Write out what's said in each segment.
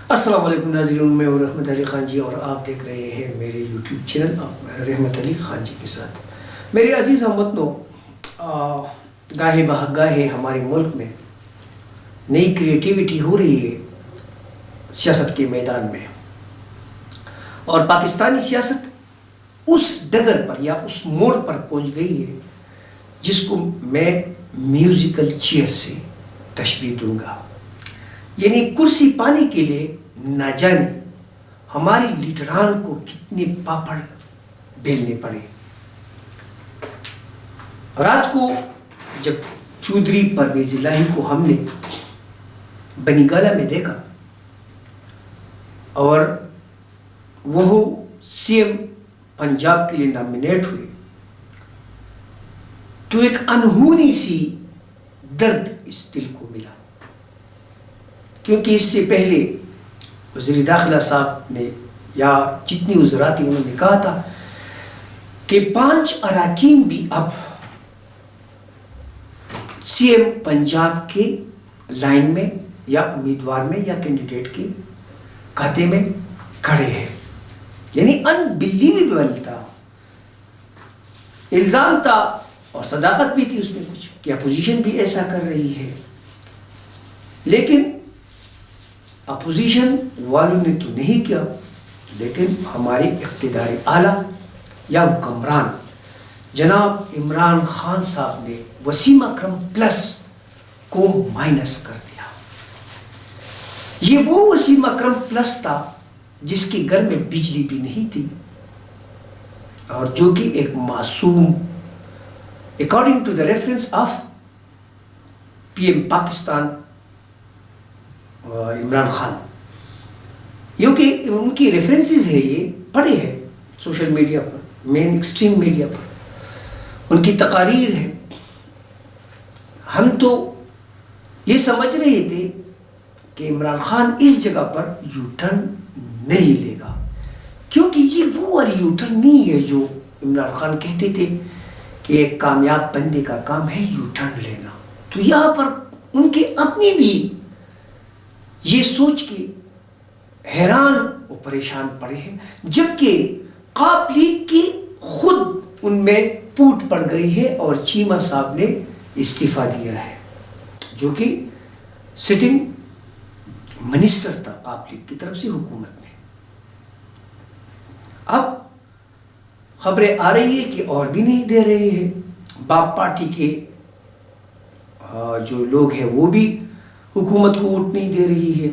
السلام علیکم ناظرین، میں ہوں رحمت علی خان جی اور آپ دیکھ رہے ہیں میرے یوٹیوب چینل رحمت علی خان جی کے ساتھ۔ میرے عزیز ہم وطنوں، گاہے بہگاہے ہمارے ملک میں نئی کریٹیوٹی ہو رہی ہے سیاست کے میدان میں، اور پاکستانی سیاست اس ڈگر پر یا اس موڑ پر پہنچ گئی ہے جس کو میں میوزیکل چیئر سے تشبیہ دوں گا۔ یعنی کرسی پانے کے لیے نہ جانے ہمارے لیڈران کو کتنے پاپڑ بیلنے پڑے۔ رات کو جب چودھری پرویز الہی کو ہم نے بنی گالہ میں دیکھا اور وہ سی ایم پنجاب کے لیے نامینیٹ ہوئے تو ایک انہونی سی درد اس دل کو ملا، کیونکہ اس سے پہلے وزیر داخلہ صاحب نے یا جتنی وزرات انہوں نے کہا تھا کہ 5 اراکین بھی اب سی ایم پنجاب کے لائن میں یا امیدوار میں یا کینڈیڈیٹ کے کھاتے میں کھڑے ہیں۔ یعنی انبلیویبل تھا، الزام تھا اور صداقت بھی تھی اس میں کچھ کہ اپوزیشن بھی ایسا کر رہی ہے، لیکن اپوزیشن والوں نے تو نہیں کیا، لیکن ہمارے اقتدار اعلیٰ یا حکمران جناب عمران خان صاحب نے وسیم اکرم پلس کو مائنس کر دیا۔ یہ وہ وسیم اکرم پلس تھا جس کے گھر میں بجلی بھی نہیں تھی اور جو کہ ایک معصوم according to the reference of P M Pakistan Imran Khan, یہ کہ ان کی ریفرنسز ہے، یہ پڑھے ہیں سوشل میڈیا پر، مین ایکسٹریم میڈیا پر ان کی تقاریر ہے۔ ہم تو یہ سمجھ رہے تھے کہ عمران خان اس جگہ پر یو ٹرن نہیں لے گا، کیونکہ یہ وہ والی یو ٹرن نہیں ہے جو عمران خان کہتے تھے کہ ایک کامیاب بندے کا کام ہے یو ٹرن لینا۔ تو یہاں پر ان کے اپنی بھی یہ سوچ کے حیران و پریشان پڑے ہیں، جبکہ قاپ لیگ کی خود ان میں پوٹ پڑ گئی ہے اور چیمہ صاحب نے استعفیٰ دیا ہے، جو کہ سٹنگ منسٹر تھا قاپ لیگ کی طرف سے حکومت میں۔ اب خبریں آ رہی ہے کہ اور بھی نہیں دے رہے ہیں، باپ پارٹی کے جو لوگ ہیں وہ بھی حکومت کو ووٹ نہیں دے رہی ہے۔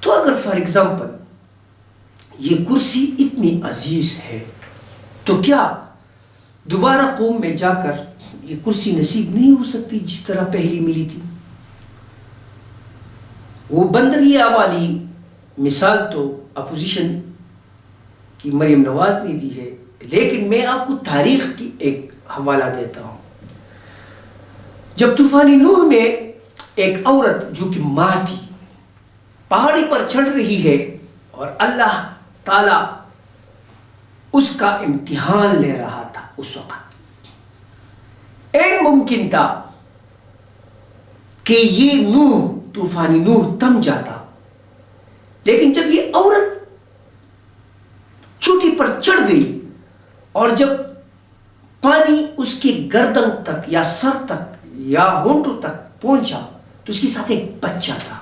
تو اگر فار ایگزامپل یہ کرسی اتنی عزیز ہے تو کیا دوبارہ قوم میں جا کر یہ کرسی نصیب نہیں ہو سکتی جس طرح پہلی ملی تھی؟ وہ بندریا والی مثال تو اپوزیشن کی مریم نواز نے دی ہے، لیکن میں آپ کو تاریخ کی ایک حوالہ دیتا ہوں۔ جب طوفان نوح میں ایک عورت جو کہ ماں تھی پہاڑی پر چڑھ رہی ہے اور اللہ تعالی اس کا امتحان لے رہا تھا، اس وقت ممکن تھا کہ یہ طوفان نوح تھم جاتا، لیکن جب یہ عورت چوٹی پر چڑھ گئی اور جب پانی اس کے گردن تک یا سر تک یا ہونٹوں تک پہنچا تو اس کے ساتھ ایک بچہ تھا۔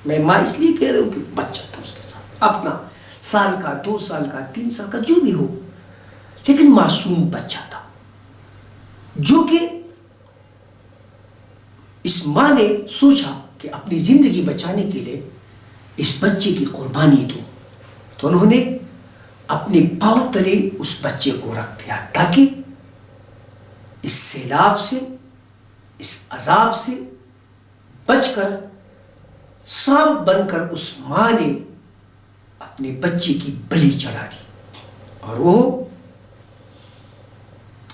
میں ماں اس لیے کہہ رہا ہوں کہ بچہ تھا اس کے ساتھ، اپنا 1 سال کا 2 سال کا 3 سال کا جو بھی ہو، لیکن معصوم بچہ تھا، جو کہ اس ماں نے سوچا کہ اپنی زندگی بچانے کے لیے اس بچے کی قربانی دو، تو انہوں نے اپنے پاؤں تلے اس بچے کو رکھ دیا تاکہ اس سیلاب سے، اس عذاب سے بچ کر سانپ بن کر اس ماں نے اپنے بچے کی بلی چڑھا دی، اور وہ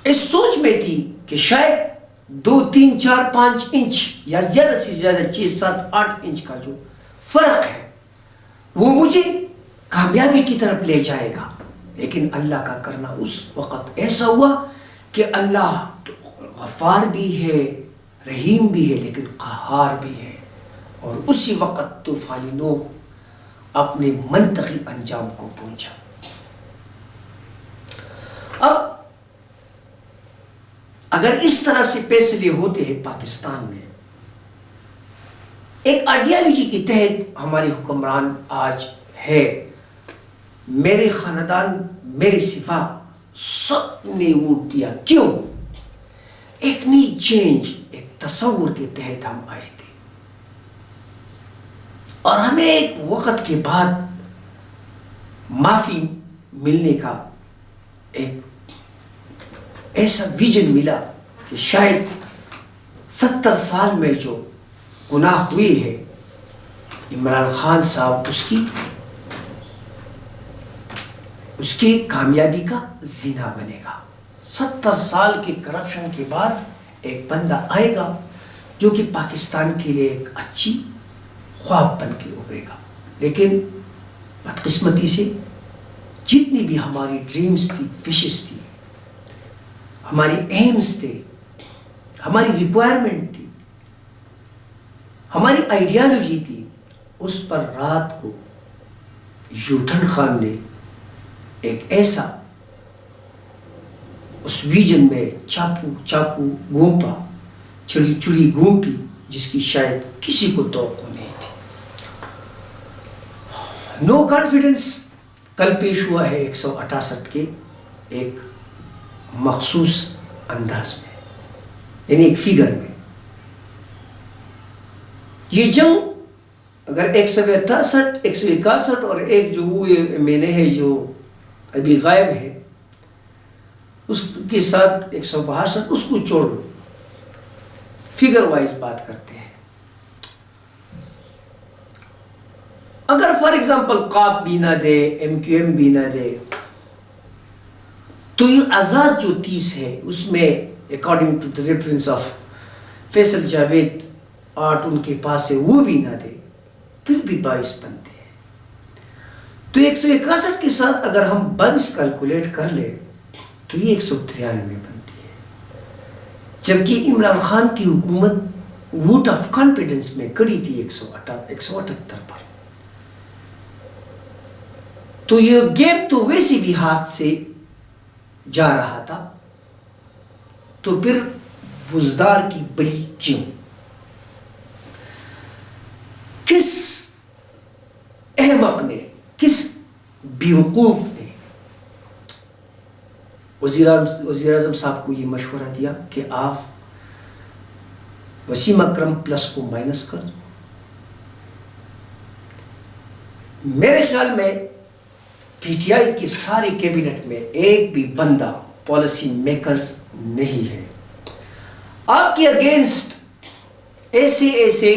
اس سوچ میں تھی کہ شاید 2 3 4 5 انچ یا زیادہ سے زیادہ 6 7 8 انچ کا جو فرق ہے وہ مجھے کامیابی کی طرف لے جائے گا، لیکن اللہ کا کرنا اس وقت ایسا ہوا کہ اللہ غفار بھی ہے، رحیم بھی ہے، لیکن قہار بھی ہے، اور اسی وقت طوفان نوح اپنے منطقی انجام کو پہنچا۔ اب اگر اس طرح سے فیصلے ہوتے ہیں پاکستان میں، ایک آئیڈیالوجی کے تحت ہمارے حکمران آج ہے، میرے خاندان میرے سوا سب نے ووٹ دیا، کیوں؟ ایک نئی چینج، ایک تصور کے تحت ہم آئے تھے، اور ہمیں ایک وقت کے بعد معافی ملنے کا ایک ایسا ویژن ملا کہ شاید 70 سال میں جو گناہ ہوئی ہے، عمران خان صاحب اس کی کامیابی کا زینہ بنے گا۔ 70 سال کے کرپشن کے بعد ایک بندہ آئے گا جو کہ پاکستان کے لیے ایک اچھی خواب بن کے ابھرے گا۔ لیکن بدقسمتی سے جتنی بھی ہماری ڈریمز تھی، وشز تھی، ہماری ایمز تھے، ہماری ریکوائرمنٹ تھی، ہماری آئیڈیالوجی تھی، اس پر رات کو یوٹن خان نے ایک ایسا اس ویژن میں چاقو گھونپا، چڑی گھونپی، جس کی شاید کسی کو توقع نہیں تھی۔ نو کانفیڈنس کل پیش ہوا ہے 168 کے ایک مخصوص انداز میں، یعنی ایک فگر میں۔ یہ جنگ اگر 168 161 اور ایک جو میں نے ہے جو ابھی غائب ہے اس کے ساتھ 162 اس کو چھوڑ لو، فگر وائز بات کرتے ہیں۔ اگر فار ایگزامپل قاب بھی نہ دے، MQM بھی نہ دے، تو یہ آزاد جو 30 ہے اس میں according to the reference of Faisal Javed 8 ان کے پاس ہے، وہ بھی نہ دے، پھر بھی 22 بنتے ہیں۔ تو 161 کے ساتھ اگر ہم 22 کیلکولیٹ کر لیں تو یہ 193 بنتی ہے، جبکہ عمران خان کی حکومت ووٹ آف کانفیڈنس میں کڑی تھی 178 پر۔ تو یہ گیم تو ویسے بھی ہاتھ سے جا رہا تھا، تو پھر بزدار کی بلی کیوں؟ کس احمق نے، کس بیوقوف نے وزیر اعظم صاحب کو یہ مشورہ دیا کہ آپ وسیم اکرم پلس کو مائنس کر دو؟ میرے خیال میں PTI کی ساری کیبنٹ میں ایک بھی بندہ پالیسی میکرز نہیں ہے۔ آپ کے اگینسٹ ایسے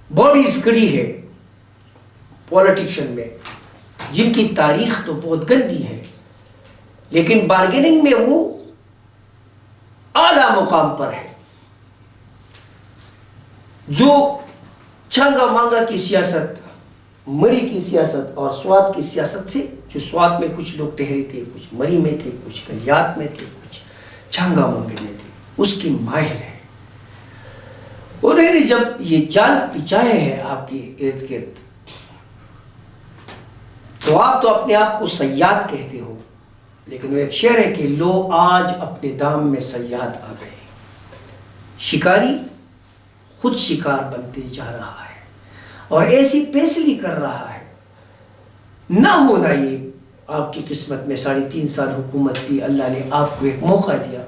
باڈیز کھڑی ہے پولیٹیشن میں جن کی تاریخ تو بہت گندی ہے، لیکن بارگیننگ میں وہ اعلیٰ مقام پر ہے، جو چھانگا مانگا کی سیاست، مری کی سیاست اور سوات کی سیاست سے، جو سوات میں کچھ لوگ ٹہرے تھے، کچھ مری میں تھے، کچھ گلیات میں تھے، کچھ چھانگا مانگے میں تھے، اس کی ماہر ہے۔ انہوں نے جب یہ جال بچھائے ہیں آپ کے ارد گرد، تو آپ تو اپنے آپ کو صیاد کہتے ہو، لیکن وہ ایک شعر ہے کہ لو آج اپنے دام میں صیاد آ گئے، شکاری خود شکار بنتے جا رہا ہے اور ایسی فیصلے کر رہا ہے۔ نہ ہونا یہ آپ کی قسمت میں 3.5 سال حکومت تھی، اللہ نے آپ کو ایک موقع دیا۔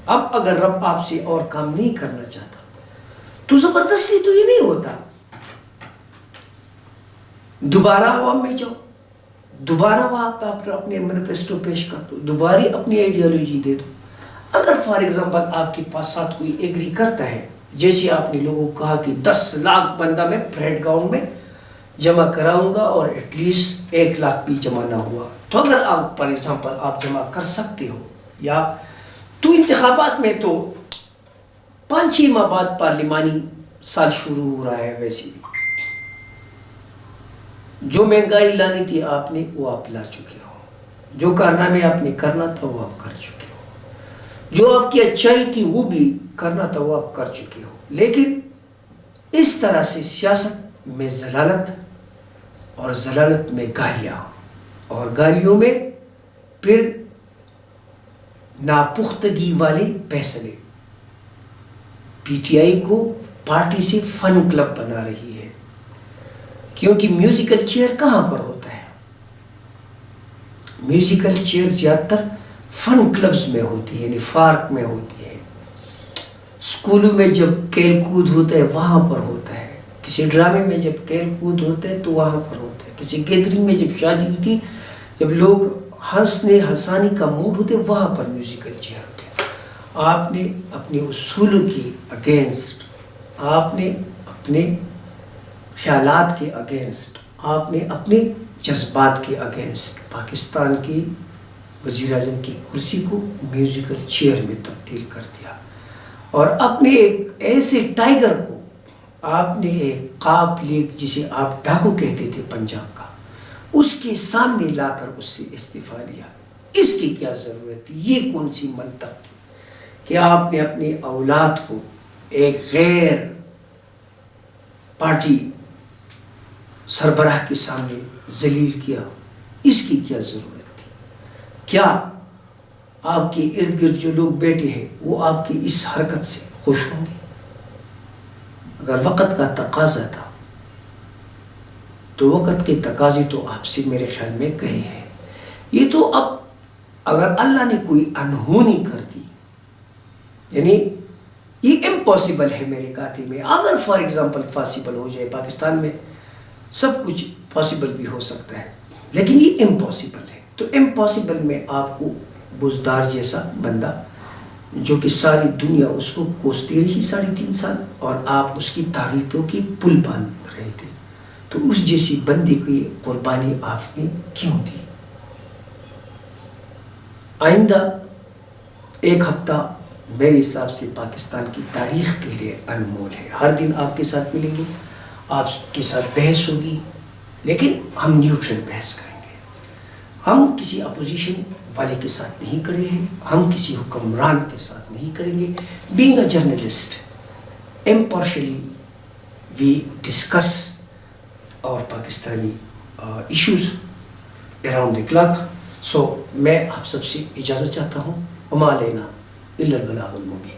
اب اگر رب آپ سے اور کام نہیں کرنا چاہتا تو زبردستی تو یہ نہیں ہوتا، دوبارہ عوام میں جاؤ، دوبارہ وہاں پہ اپنے مینیفیسٹو پیش کر دو، دوبارہ اپنی آئیڈیالوجی دے دو۔ اگر فار ایگزامپل آپ کے پاس ساتھ کوئی ایگری کرتا ہے، جیسے آپ نے لوگوں کو کہا کہ 10 لاکھ بندہ میں پریڈ گراؤنڈ میں جمع کراؤں گا اور ایٹ لیسٹ 1 لاکھ بھی جمع نہ ہوا، تو اگر آپ فار ایگزامپل آپ جمع کر سکتے ہو، یا تو انتخابات میں تو 5-6 ماہ بعد پارلیمانی سال شروع ہو رہا ہے، ویسے بھی جو مہنگائی لانی تھی آپ نے وہ آپ لا چکے ہو، جو کارنامے آپ نے کرنا تھا وہ آپ کر چکے ہو، جو آپ کی اچھائی تھی وہ بھی کرنا تھا وہ آپ کر چکے ہو۔ لیکن اس طرح سے سیاست میں ضلالت اور ضلالت میں گالیاں اور گالیوں میں پھر ناپختگی والے فیصلے. پی ٹی آئی کو پارٹی سے فن کلب بنا رہی ہے، کیونکہ میوزیکل چیئر کہاں پر ہوتا ہے؟ میوزیکل چیئر زیادہ تر فن کلبز میں ہوتی ہے، یعنی پارک میں ہوتی ہے، اسکولوں میں جب کھیل کود ہوتا ہے وہاں پر ہوتا ہے، کسی ڈرامے میں جب کھیل کود ہوتا ہے تو وہاں پر ہوتا ہے، کسی گیدرنگ میں جب شادی ہوتی ہے، جب لوگ ہنسانے کا موڈ ہوتے ہے وہاں پر میوزیکل چیئر ہوتے ہیں. آپ نے اپنے اصولوں کے اگینسٹ، آپ نے اپنے خیالات کے اگینسٹ، آپ نے اپنے جذبات کے اگینسٹ پاکستان کی وزیر اعظم کی کرسی کو میوزیکل چیئر میں تبدیل کر دیا، اور اپنے ایک ایسے ٹائیگر کو آپ نے ایک قاب لیگ جسے آپ ڈاکو کہتے تھے پنجاب کا، اس کے سامنے لا کر اس سے استعفیٰ لیا. اس کی کیا ضرورت تھی؟ یہ کون سی منطق تھی کہ آپ نے اپنی اولاد کو ایک غیر پارٹی سربراہ کے سامنے ذلیل کیا؟ اس کی کیا ضرورت تھی؟ کیا آپ کے ارد گرد جو لوگ بیٹھے ہیں وہ آپ کی اس حرکت سے خوش ہوں گے؟ اگر وقت کا تقاضا تھا تو وقت کے تقاضے تو آپ سے میرے خیال میں گئے ہیں. یہ تو اب اگر اللہ نے کوئی انہونی کر دی، یعنی یہ امپاسبل ہے میرے کہتے میں، اگر فار ایگزامپل پاسبل ہو جائے، پاکستان میں سب کچھ پاسبل بھی ہو سکتا ہے لیکن یہ امپاسبل ہے، تو امپاسبل میں آپ کو بزدار جیسا بندہ جو کہ ساری دنیا اس کو کوستی رہی 3.5 سال اور آپ اس کی تعریفوں کی پل باندھ رہے تھے، تو اس جیسی بندے کی قربانی آپ نے کیوں دی؟ آئندہ 1 ہفتہ میرے حساب سے پاکستان کی تاریخ کے لیے انمول ہے. ہر دن آپ کے ساتھ ملیں گے، آپ کے ساتھ بحث ہوگی، لیکن ہم نیوٹرل بحث کریں گے. ہم کسی اپوزیشن والے کے ساتھ نہیں کھڑے ہیں، ہم کسی حکمران کے ساتھ نہیں کریں گے. Being a journalist impartially we discuss اور Pakistani issues around the clock. So میں آپ سب سے اجازت چاہتا ہوں. وما علینا الا البلاغ المبین.